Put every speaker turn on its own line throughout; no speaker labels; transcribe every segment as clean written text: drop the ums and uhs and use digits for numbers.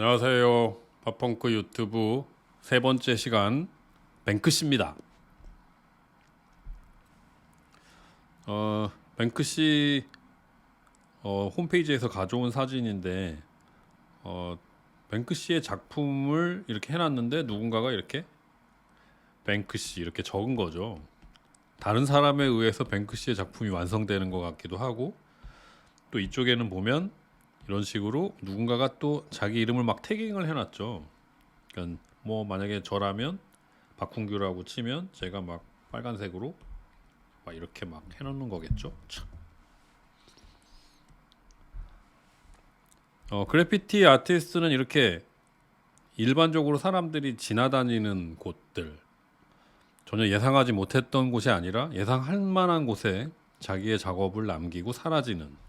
안녕하세요. 팝펑크 유튜브 세 번째 시간 뱅크씨입니다. 뱅크씨 홈페이지에서 가져온 사진인데 뱅크씨의 작품을 이렇게 해놨는데 누군가가 이렇게 뱅크씨 이렇게 적은 거죠. 다른 사람에 의해서 뱅크씨의 작품이 완성되는 것 같기도 하고, 또 이쪽에는 보면 이런 식으로 누군가가 또 자기 이름을 막 태깅을 해놨죠. 그러니까 뭐 만약에 저라면 박훈규라고 치면 제가 막 빨간색으로 막 이렇게 막 해놓는 거겠죠. 참. 그래피티 아티스트는 이렇게 일반적으로 사람들이 지나다니는 곳들, 전혀 예상하지 못했던 곳이 아니라 예상할 만한 곳에 자기의 작업을 남기고 사라지는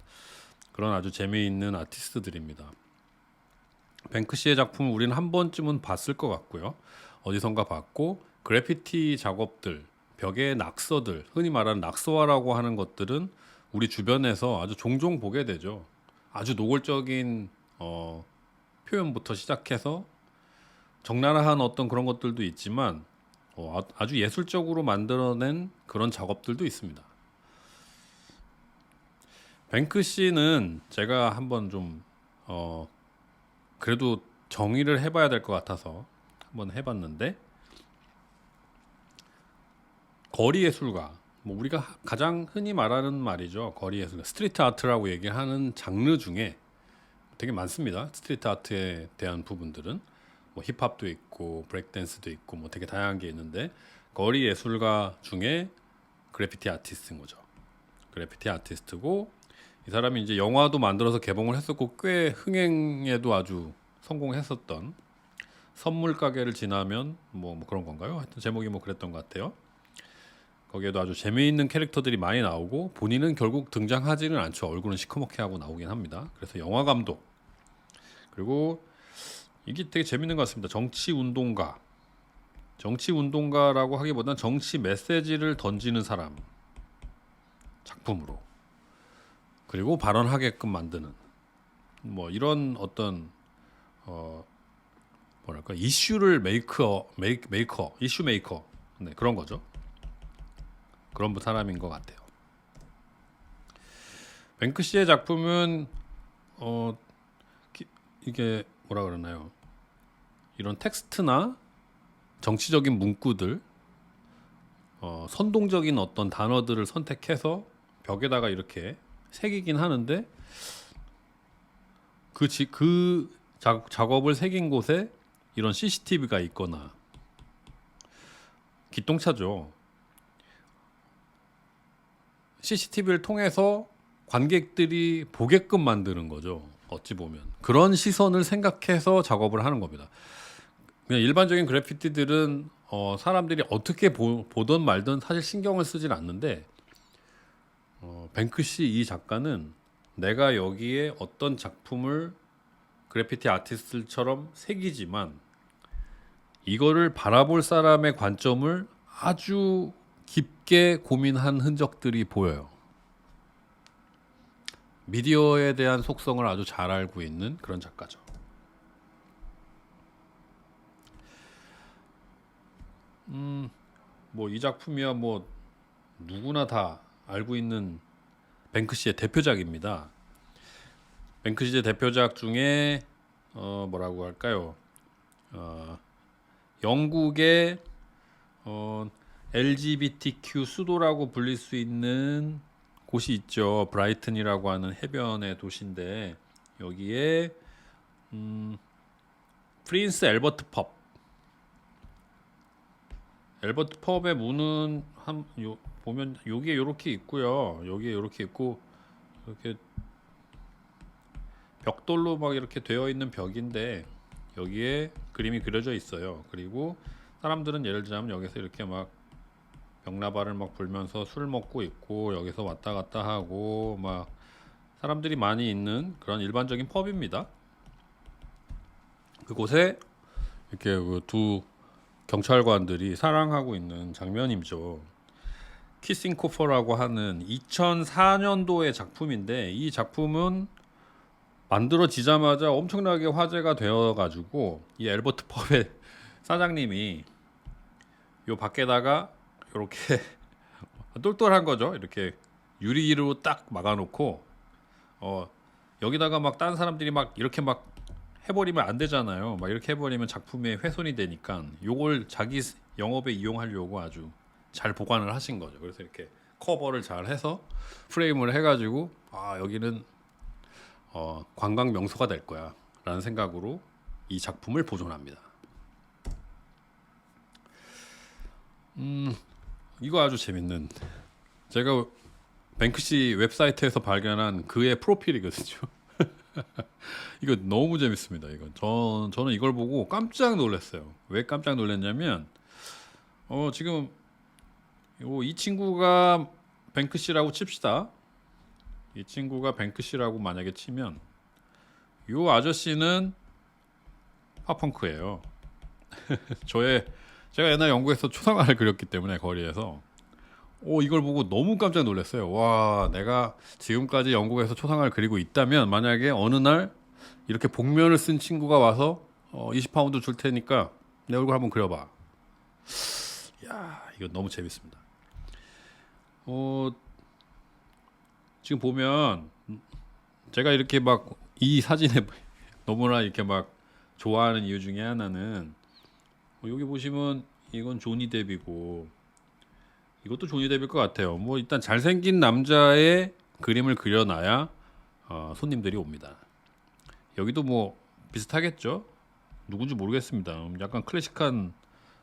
그런 아주 재미있는 아티스트들입니다. 뱅크시의 작품을 우리는 한 번쯤은 봤을 것 같고요. 어디선가 봤고, 그래피티 작업들, 벽의 낙서들, 흔히 말하는 낙서화라고 하는 것들은 우리 주변에서 아주 종종 보게 되죠. 아주 노골적인 표현부터 시작해서 적나라한 어떤 그런 것들도 있지만 아주 예술적으로 만들어낸 그런 작업들도 있습니다. 뱅크시는 제가 한번 좀 그래도 정의를 해봐야 될 것 같아서 한번 해봤는데, 거리 예술가, 뭐 우리가 가장 흔히 말하는 말이죠. 거리 예술가, 스트리트 아트라고 얘기하는 장르 중에 되게 많습니다. 스트리트 아트에 대한 부분들은 뭐 힙합도 있고 브레이크 댄스도 있고 뭐 되게 다양한 게 있는데, 거리 예술가 중에 그래피티 아티스트인 거죠. 그래피티 아티스트고, 이 사람이 이제 영화도 만들어서 개봉을 했었고 꽤 흥행에도 아주 성공했었던 선물 가게를 지나면 뭐 그런 건가요? 하여튼 제목이 뭐 그랬던 것 같아요. 거기에도 아주 재미있는 캐릭터들이 많이 나오고 본인은 결국 등장하지는 않죠. 얼굴은 시커멓게 하고 나오긴 합니다. 그래서 영화 감독, 그리고 이게 되게 재밌는 것 같습니다. 정치 운동가, 정치 운동가라고 하기보다는 정치 메시지를 던지는 사람 작품으로, 그리고 발언하게끔 만드는 뭐 이런 어떤 뭐랄까 이슈를 메이커 이슈 메이커, 네, 그런 거죠. 그런 사람인 것 같아요. 뱅크시의 작품은 이게 뭐라 그러나요? 이런 텍스트나 정치적인 문구들, 선동적인 어떤 단어들을 선택해서 벽에다가 이렇게 새기긴 하는데, 그 작업을 새긴 곳에 이런 CCTV가 있거나, 기똥차죠. CCTV를 통해서 관객들이 보게끔 만드는 거죠. 어찌 보면 그런 시선을 생각해서 작업을 하는 겁니다. 그냥 일반적인 그래피티들은 사람들이 어떻게 보든 말든 사실 신경을 쓰질 않는데, 뱅크시 이 작가는 내가 여기에 어떤 작품을 그래피티 아티스트처럼 새기지만 이거를 바라볼 사람의 관점을 아주 깊게 고민한 흔적들이 보여요. 미디어에 대한 속성을 아주 잘 알고 있는 그런 작가죠. 뭐 이 작품이야 뭐 누구나 다 알고 있는 뱅크시의 대표작입니다. 뱅크시의 대표작 중에 뭐라고 할까요? 영국의 LGBTQ 수도라고 불릴 수 있는 곳이 있죠. 브라이튼이라고 하는 해변의 도시인데, 여기에 프린스 엘버트 펍, 엘버트 펍의 문은 보면 여기에 이렇게 있고요. 여기에 이렇게 있고, 이렇게 벽돌로 막 이렇게 되어 있는 벽인데 여기에 그림이 그려져 있어요. 그리고 사람들은 예를 들자면 여기서 이렇게 막 벽나발을 막 불면서 술 먹고 있고, 여기서 왔다 갔다 하고 막 사람들이 많이 있는 그런 일반적인 펍입니다. 그곳에 이렇게 그 두 경찰관들이 사랑하고 있는 장면이죠. 키싱 코퍼라고 하는 2004년도의 작품인데, 이 작품은 만들어지자마자 엄청나게 화제가 되어가지고 이 엘버트 펍의 사장님이 요 밖에다가 이렇게 똘똘한 거죠. 이렇게 유리로 딱 막아놓고 여기다가 막 다른 사람들이 막 이렇게 막 해버리면 안 되잖아요. 막 이렇게 해버리면 작품에 훼손이 되니까 요걸 자기 영업에 이용하려고 아주 잘 보관을 하신 거죠. 그래서 이렇게 커버를 잘 해서 프레임을 해가지고 여기는 관광 명소가 될 거야 라는 생각으로 이 작품을 보존합니다. 이거 아주 재밌는, 제가 뱅크시 웹사이트에서 발견한 그의 프로필이거든요. 이거 너무 재밌습니다. 저는 이걸 보고 깜짝 놀랐어요. 왜 깜짝 놀랐냐면 지금 이 친구가 뱅크시라고 칩시다. 이 친구가 뱅크시라고 만약에 치면 이 아저씨는 팝펑크예요. 제가 옛날 영국에서 초상화를 그렸기 때문에 거리에서 이걸 보고 너무 깜짝 놀랐어요. 와, 내가 지금까지 영국에서 초상화를 그리고 있다면 만약에 어느 날 이렇게 복면을 쓴 친구가 와서 20파운드 줄 테니까 내 얼굴 한번 그려봐. 야, 이거 너무 재밌습니다. 지금 보면 제가 이렇게 막 이 사진에 너무나 이렇게 막 좋아하는 이유 중에 하나는 여기 보시면 이건 조니 뎁이고 이것도 조니 뎁일 것 같아요. 뭐 일단 잘생긴 남자의 그림을 그려놔야 손님들이 옵니다. 여기도 뭐 비슷하겠죠? 누군지 모르겠습니다. 약간 클래식한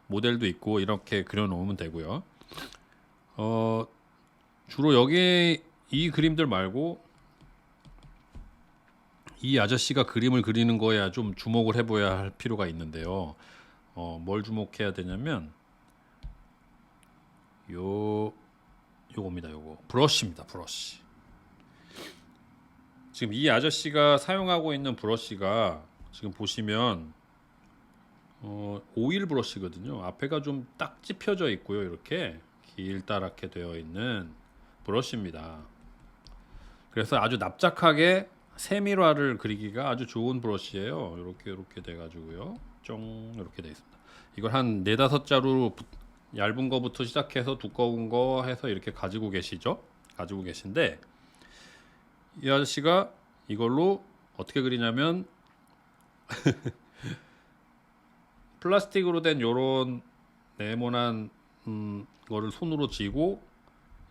모델도 있고 이렇게 그려놓으면 되고요. 주로 여기 이 그림들 말고 이 아저씨가 그림을 그리는 거야 좀 주목을 해봐야 할 필요가 있는데요. 뭘 주목해야 되냐면 요겁니다. 요거 브러쉬입니다. 브러쉬. 지금 이 아저씨가 사용하고 있는 브러쉬가 지금 보시면 오일 브러쉬거든요. 앞에가 좀 딱 찝혀져 있고요. 이렇게 길다랗게 되어 있는 브러쉬입니다. 그래서 아주 납작하게 세밀화를 그리기가 아주 좋은 브러쉬예요. 이렇게 돼가지고요. 쫑 이렇게 돼 있습니다. 이걸 한 4-5자루 얇은 거부터 시작해서 두꺼운 거 해서 이렇게 가지고 계신데 이 아저씨가 이걸로 어떻게 그리냐면 플라스틱으로 된 요런 네모난 거를 손으로 쥐고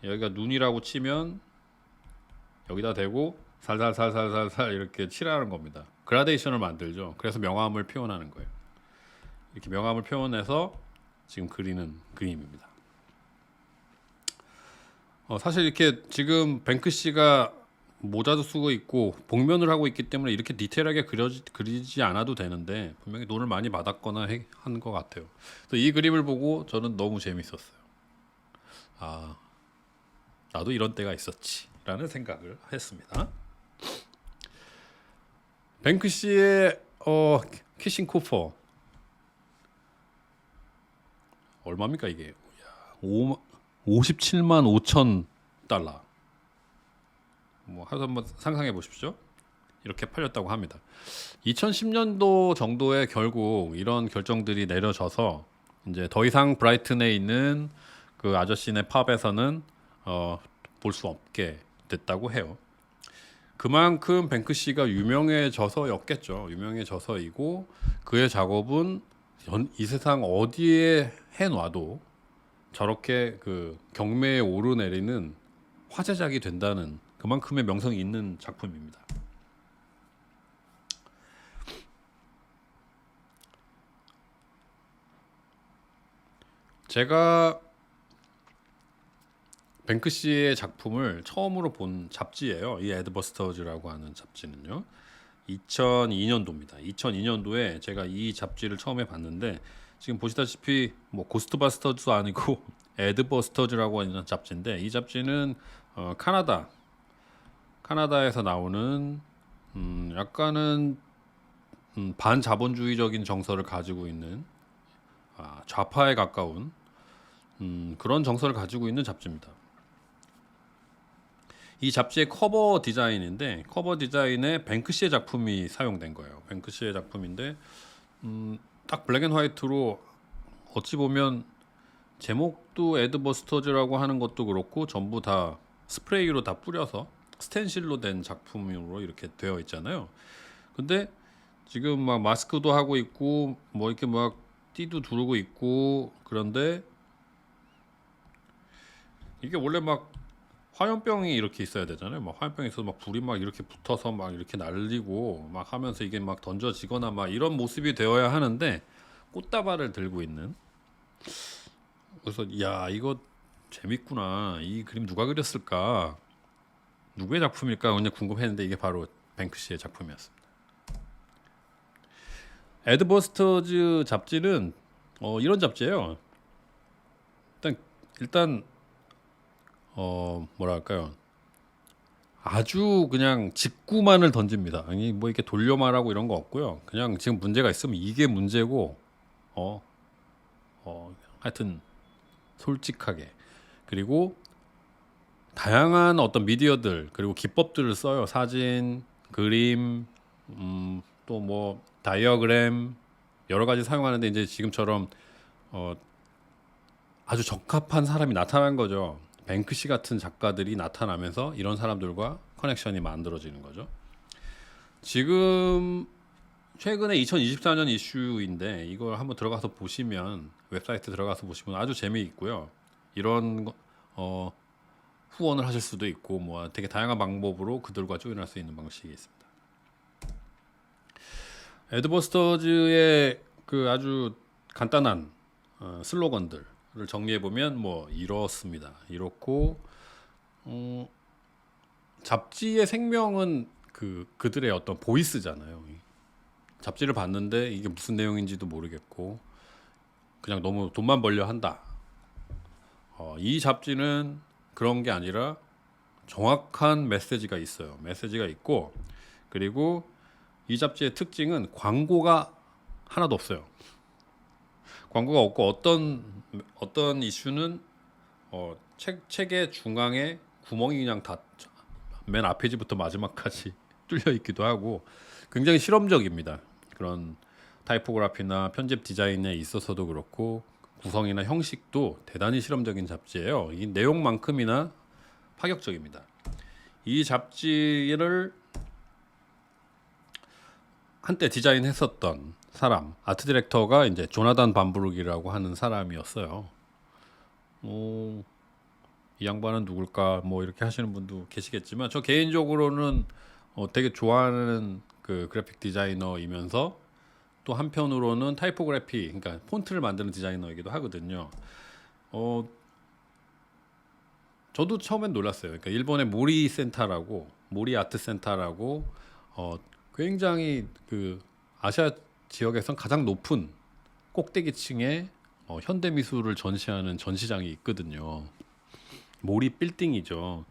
여기가 눈이라고 치면 여기다 대고 살살살살살살 이렇게 칠하는 겁니다. 그라데이션을 만들죠. 그래서 명암을 표현하는 거예요. 이렇게 명암을 표현해서 지금 그리는 그림입니다. 사실 이렇게 지금 뱅크시가 모자도 쓰고 있고 복면을 하고 있기 때문에 이렇게 디테일하게 그리지 않아도 되는데 분명히 돈을 많이 받았거나 한 것 같아요. 그래서 이 그림을 보고 저는 너무 재밌었어요. 나도 이런 때가 있었지 라는 생각을 했습니다. 뱅크시의 키싱 코퍼 얼마입니까 이게? 57만 5천 달러. 뭐 한번 상상해 보십시오. 이렇게 팔렸다고 합니다. 2010년도 정도에 결국 이런 결정들이 내려져서 이제 더 이상 브라이튼에 있는 그 아저씨네 팝에서는 볼 수 없게 됐다고 해요. 그만큼 뱅크시가 유명해져서였겠죠. 유명해져서이고 그의 작업은 이 세상 어디에 해놔도 저렇게 그 경매에 오르내리는 화제작이 된다는 그만큼의 명성이 있는 작품입니다. 제가 뱅크시의 작품을 처음으로 본 잡지예요. 이 에드버스터즈라고 하는 잡지는요. 2002년도입니다. 2002년도에 제가 이 잡지를 처음에 봤는데 지금 보시다시피 뭐 고스트바스터즈도 아니고 에드버스터즈라고 하는 잡지인데 이 잡지는 카나다에서 나오는 약간은 반자본주의적인 정서를 가지고 있는 좌파에 가까운 그런 정서를 가지고 있는 잡지입니다. 이 잡지의 커버 디자인인데 커버 디자인에 뱅크시의 작품이 사용된 거예요. 뱅크시의 작품인데 딱 블랙 앤 화이트로 어찌 보면 제목도 에드버스터즈라고 하는 것도 그렇고 전부 다 스프레이로 다 뿌려서 스텐실로 된 작품으로 이렇게 되어 있잖아요. 근데 지금 막 마스크도 하고 있고 뭐 이렇게 막 띠도 두르고 있고 그런데 이게 원래 막 화염병이 이렇게 있어야 되잖아요. 막 화염병이 있어서 막 불이 막 이렇게 붙어서 막 이렇게 날리고 막 하면서 이게 막 던져지거나 막 이런 모습이 되어야 하는데 꽃다발을 들고 있는. 그래서 야 이거 재밌구나. 이 그림 누가 그렸을까? 누구의 작품일까? 그냥 궁금했는데 이게 바로 뱅크시의 작품이었습니다. 에드버스터즈 잡지는 이런 잡지예요. 일단 뭐랄까요? 아주 그냥 직구만을 던집니다. 아니 뭐 이렇게 돌려 말하고 이런 거 없고요. 그냥 지금 문제가 있으면 이게 문제고 어, 하여튼 솔직하게 그리고 다양한 어떤 미디어들 그리고 기법들을 써요. 사진, 그림, 또 뭐 다이어그램 여러 가지 사용하는데 이제 지금처럼 아주 적합한 사람이 나타난 거죠. 뱅크시 같은 작가들이 나타나면서 이런 사람들과 커넥션이 만들어지는 거죠. 지금 최근에 2024년 이슈인데 이걸 한번 들어가서 보시면 웹사이트 들어가서 보시면 아주 재미있고요. 이런 후원을 하실 수도 있고 뭐 되게 다양한 방법으로 그들과 조인할 수 있는 방식이 있습니다. 에드버스터즈의 그 아주 간단한 슬로건들을 정리해 보면 뭐 이렇습니다. 이렇고 잡지의 생명은 그들의 어떤 보이스잖아요. 잡지를 봤는데 이게 무슨 내용인지도 모르겠고 그냥 너무 돈만 벌려 한다. 이 잡지는 그런 게 아니라 정확한 메시지가 있어요. 메시지가 있고 그리고 이 잡지의 특징은 광고가 하나도 없어요. 광고가 없고 어떤 이슈는 책의 중앙에 구멍이 그냥 다 맨 앞 페이지부터 마지막까지 뚫려 있기도 하고 굉장히 실험적입니다. 그런 타이포그래피나 편집 디자인에 있어서도 그렇고 구성이나 형식도 대단히 실험적인 잡지예요. 이 내용만큼이나 파격적입니다. 이 잡지를 한때 디자인했었던 사람, 아트 디렉터가 이제 조나단 반부르기라고 하는 사람이었어요. 이 양반은 누굴까? 뭐 이렇게 하시는 분도 계시겠지만 저 개인적으로는 되게 좋아하는 그 그래픽 디자이너이면서 또 한편으로는 타이포그래피, 그러니까 폰트를 만드는 디자이너이기도 하거든요. 저도 처음엔 놀랐어요. 그러니까 일본의 모리 센터라고, 모리 아트 센터라고 굉장히 그 아시아 지역에선 가장 높은 꼭대기층의 현대 미술을 전시하는 전시장이 있거든요. 모리 빌딩이죠.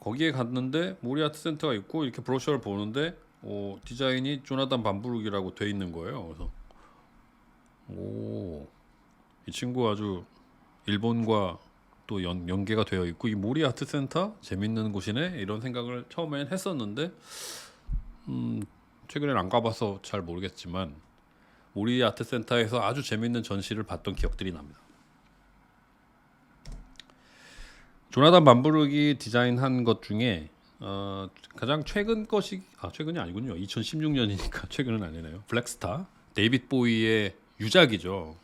거기에 갔는데 모리 아트 센터가 있고 이렇게 브로셔를 보는데 디자인이 조나단 반부르기라고 돼 있는 거예요. 그래서 이 친구 아주 일본과 또 연계가 되어 있고 이 모리 아트 센터 재밌는 곳이네 이런 생각을 처음엔 했었는데 최근엔 안 가봐서 잘 모르겠지만 모리 아트 센터에서 아주 재밌는 전시를 봤던 기억들이 납니다. 조나단 반부르기 디자인한 것 중에 가장 최근 것이 최근이 아니군요. 2016년이니까 최근은 아니네요. 블랙스타 데이빗 보이의 유작이죠.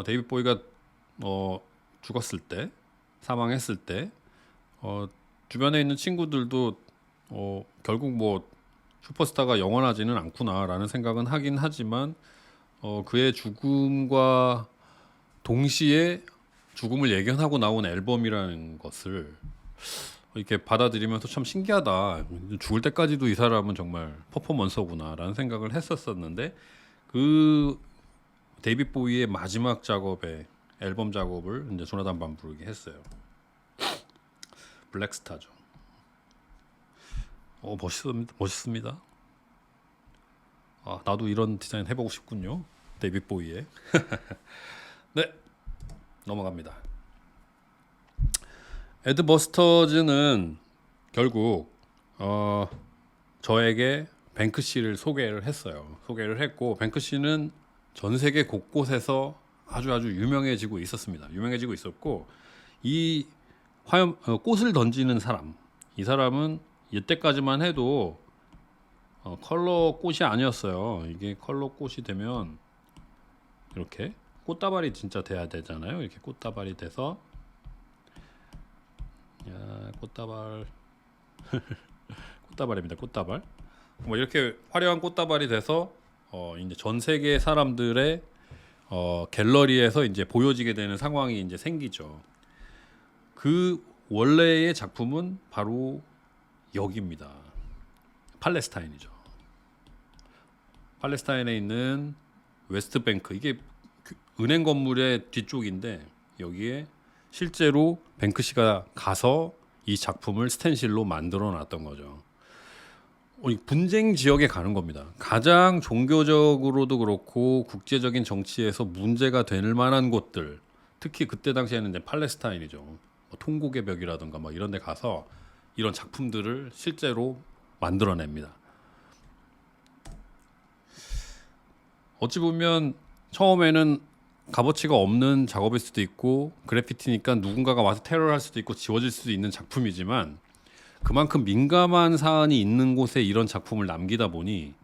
데이빗 보이가 죽었을 때 사망했을 때 주변에 있는 친구들도 결국 뭐 슈퍼스타가 영원하지는 않구나라는 생각은 하긴 하지만 그의 죽음과 동시에 죽음을 예견하고 나온 앨범이라는 것을 이렇게 받아들이면서 참 신기하다. 죽을 때까지도 이 사람은 정말 퍼포먼서구나라는 생각을 했었었는데 그 데이빗 보이의 마지막 작업에 앨범 작업을 이제 조나단 반부르기 했어요. 블랙스타죠. 멋있습니다. 나도 이런 디자인 해보고 싶군요. 데이빗 보이의. 네, 넘어갑니다. 에드버스터즈는 결국 저에게 뱅크시를 소개를 했어요. 소개를 했고 뱅크시는 전 세계 곳곳에서 아주 유명해지고 있었습니다. 유명해지고 있었고 이 화염 꽃을 던지는 사람, 이 사람은 이때까지만 해도 컬러 꽃이 아니었어요. 이게 컬러 꽃이 되면 이렇게 꽃다발이 진짜 돼야 되잖아요. 이렇게 꽃다발이 돼서 꽃다발 꽃다발입니다. 꽃다발. 뭐 이렇게 화려한 꽃다발이 돼서 이제 전 세계 사람들의 갤러리에서 이제 보여지게 되는 상황이 이제 생기죠. 그 원래의 작품은 바로 여기입니다. 팔레스타인이죠. 팔레스타인에 있는 웨스트뱅크, 이게 은행 건물의 뒤쪽인데 여기에 실제로 뱅크시가 가서 이 작품을 스텐실로 만들어 놨던 거죠. 분쟁 지역에 가는 겁니다. 가장 종교적으로도 그렇고 국제적인 정치에서 문제가 될 만한 곳들, 특히 그때 당시에는 이제 팔레스타인이죠. 뭐 통곡의 벽이라든가 뭐 이런 데 가서 이런 작품들을 실제로 만들어냅니다. 어찌 보면 처음에는 값어치가 없는 작업일 수도 있고 그래피티니까 누군가가 와서 테러를 할 수도 있고 지워질 수도 있는 작품이지만 그만큼 민감한 사안이 있는 곳에 이런 작품을 남기다 보니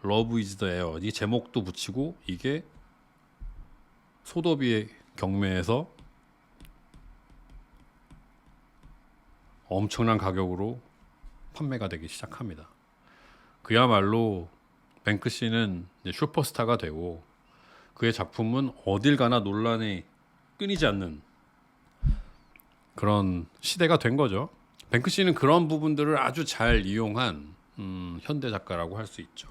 Love is the air, 이 제목도 붙이고 이게 소더비의 경매에서 엄청난 가격으로 판매가 되기 시작합니다. 그야말로 뱅크시는 이제 슈퍼스타가 되고 그의 작품은 어딜 가나 논란이 끊이지 않는 그런 시대가 된 거죠. 뱅크시는 그런 부분들을 아주 잘 이용한 현대 작가라고 할 수 있죠.